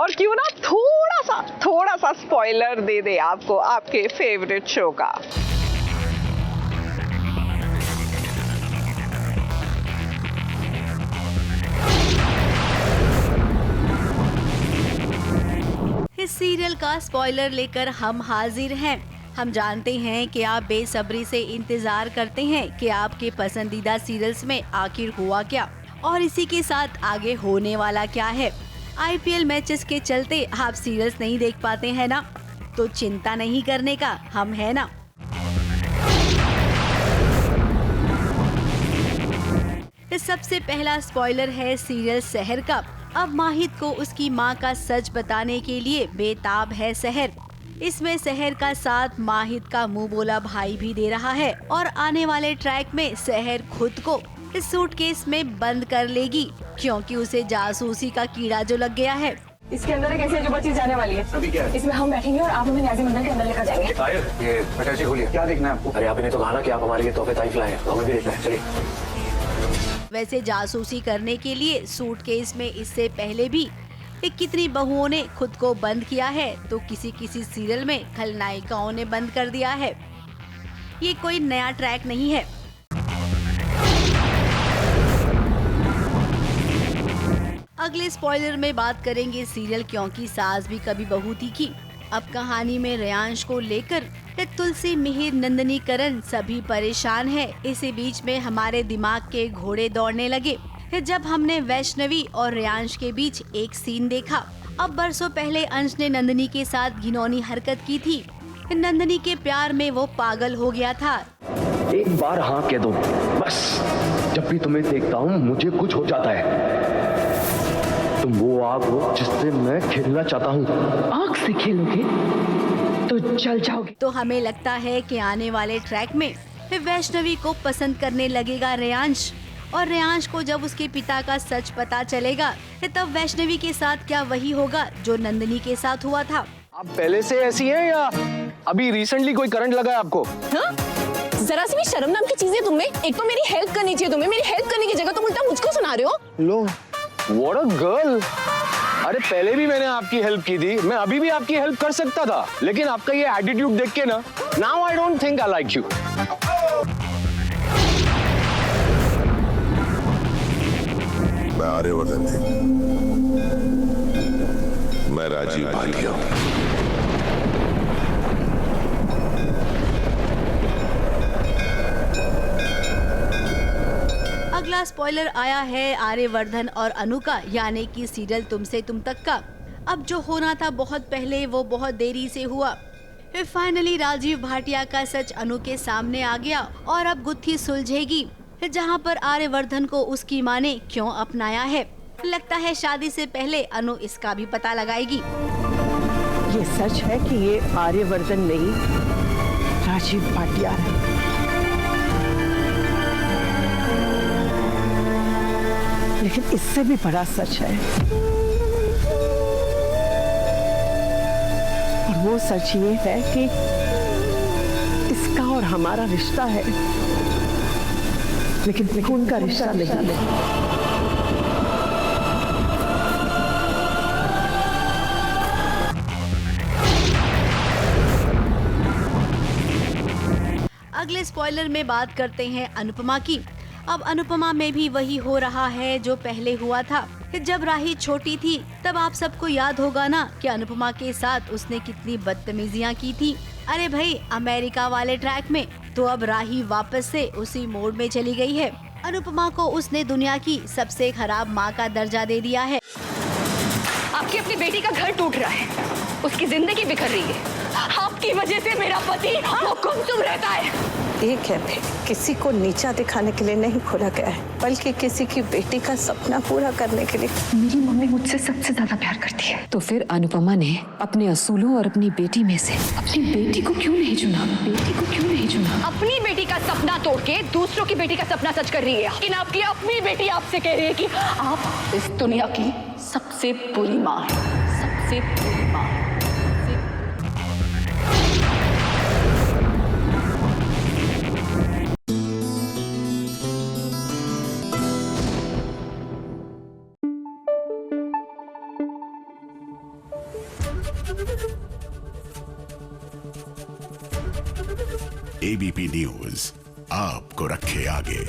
और क्यों ना थोड़ा सा स्पॉइलर दे दे आपको आपके फेवरेट शो का। इस सीरियल का स्पॉइलर लेकर हम हाजिर हैं। हम जानते हैं कि आप बेसब्री से इंतजार करते हैं कि आपके पसंदीदा सीरियल्स में आखिर हुआ क्या और इसी के साथ आगे होने वाला क्या है। आईपीएल मैचेस के चलते आप सीरियल्स नहीं देख पाते हैं ना, तो चिंता नहीं करने का, हम है ना। इस सबसे पहला स्पॉइलर है सीरियल शहर का। अब माहिद को उसकी मां का सच बताने के लिए बेताब है शहर। इसमें शहर का साथ माहिद का मुंह बोला भाई भी दे रहा है और आने वाले ट्रैक में शहर खुद को इस सूटकेस में बंद कर लेगी, क्योंकि उसे जासूसी का कीड़ा जो लग गया है। इसके अंदर एक ऐसी अजूबा चीज जाने वाली है। अभी क्या है? इसमें हम बैठेंगे और आप हमें न्याजी मंदिर के अंदर लेकर जाएंगे। ये अटैची खोलिए, क्या देखना है आपको? अरे आपने तो कहा ना कि आप हमारे लिए तोहफे तारीफ लाए हैं, तो हमें भी देखना है, चलिए। वैसे जासूसी करने के लिए सूटकेस में इससे पहले भी कितनी बहुओं ने खुद को बंद किया है, तो किसी सीरियल में खलनायिकाओं ने बंद कर दिया है। ये कोई नया ट्रैक नहीं है। अगले स्पॉइलर में बात करेंगे सीरियल क्योंकि सास भी कभी बहू थी की। अब कहानी में रेयांश को लेकर तुलसी, मिहिर, नंदिनी, करण सभी परेशान है। इसी बीच में हमारे दिमाग के घोड़े दौड़ने लगे जब हमने वैष्णवी और रेयांश के बीच एक सीन देखा। अब बरसों पहले अंश ने नंदिनी के साथ घिनौनी हरकत की थी। नंदिनी के प्यार में वो पागल हो गया था। एक बार हाँ कह दो बस, जब भी तुम्हें देखता हूँ मुझे कुछ हो जाता है। तुम वो आग हो जिससे मैं खेलना चाहता हूँ। आग से खेलोगे तो जल जाओगे। तो हमें लगता है कि आने वाले ट्रैक में वैष्णवी को पसंद करने लगेगा रेयांश, और रेयांश को जब उसके पिता का सच पता चलेगा तब वैष्णवी के साथ क्या वही होगा जो नंदिनी के साथ हुआ था। आप पहले से ऐसी हैं या अभी रिसेंटली कोई करंट लगा है आपको? हाँ? जरा सी भी शर्म नाम की चीजें तुम में। एक तो मेरी हेल्प करनी चाहिए तुम्हें, मेरी हेल्प करने की जगह तुम उल्टा मुझको सुना रहे हो। लो व्हाट अ गर्ल। अरे पहले भी मैंने आपकी हेल्प की थी, मैं अभी भी आपकी हेल्प कर सकता था, लेकिन आपका ये एटीट्यूड देख के ना, now I don't think I like you. मैं आर्यवर्धन नहीं, मैं राजीव भाटिया हूं। अगला स्पॉइलर आया है आर्यवर्धन और अनु का, यानी कि सीरियल तुमसे तुम तक का। अब जो होना था बहुत पहले वो बहुत देरी से हुआ। फिर फाइनली राजीव भाटिया का सच अनु के सामने आ गया और अब गुत्थी सुलझेगी, जहां पर आर्यवर्धन को उसकी माँ ने क्यों अपनाया है। लगता है शादी से पहले अनु इसका भी पता लगाएगी। ये सच है कि ये आर्यवर्धन नहीं राजीव भाटिया है। लेकिन इससे भी बड़ा सच है, और वो सच ये है कि इसका और हमारा रिश्ता है, लेकिन खून का रिश्ता नहीं। अगले स्पॉइलर में बात करते हैं अनुपमा की। अब अनुपमा में भी वही हो रहा है जो पहले हुआ था। जब राही छोटी थी तब आप सबको याद होगा ना कि अनुपमा के साथ उसने कितनी बदतमीजियां की थी। अरे भाई अमेरिका वाले ट्रैक में तो अब राही वापस से उसी मोड में चली गई है। अनुपमा को उसने दुनिया की सबसे खराब माँ का दर्जा दे दिया है। आपकी अपनी बेटी का घर टूट रहा है, उसकी जिंदगी बिखर रही है। आपकी वजह से मेरा पति वो गुमसुम रहता है। ये कैफे किसी को नीचा दिखाने के लिए नहीं खोला गया है, बल्कि किसी की बेटी का सपना पूरा करने के लिए। मेरी मम्मी मुझसे सबसे ज्यादा प्यार करती है। तो फिर अनुपमा ने अपने असूलों और अपनी बेटी में से अपनी बेटी को क्यों नहीं चुना? बेटी को क्यों नहीं चुना? अपनी बेटी का सपना तोड़ के दूसरों की बेटी का सपना सच कर रही है। लेकिन आपकी अपनी बेटी आपसे कह रही है कि आप इस दुनिया की सबसे बुरी माँ है, सबसे बुरी माँ। एबीपी न्यूज आपको रखे आगे।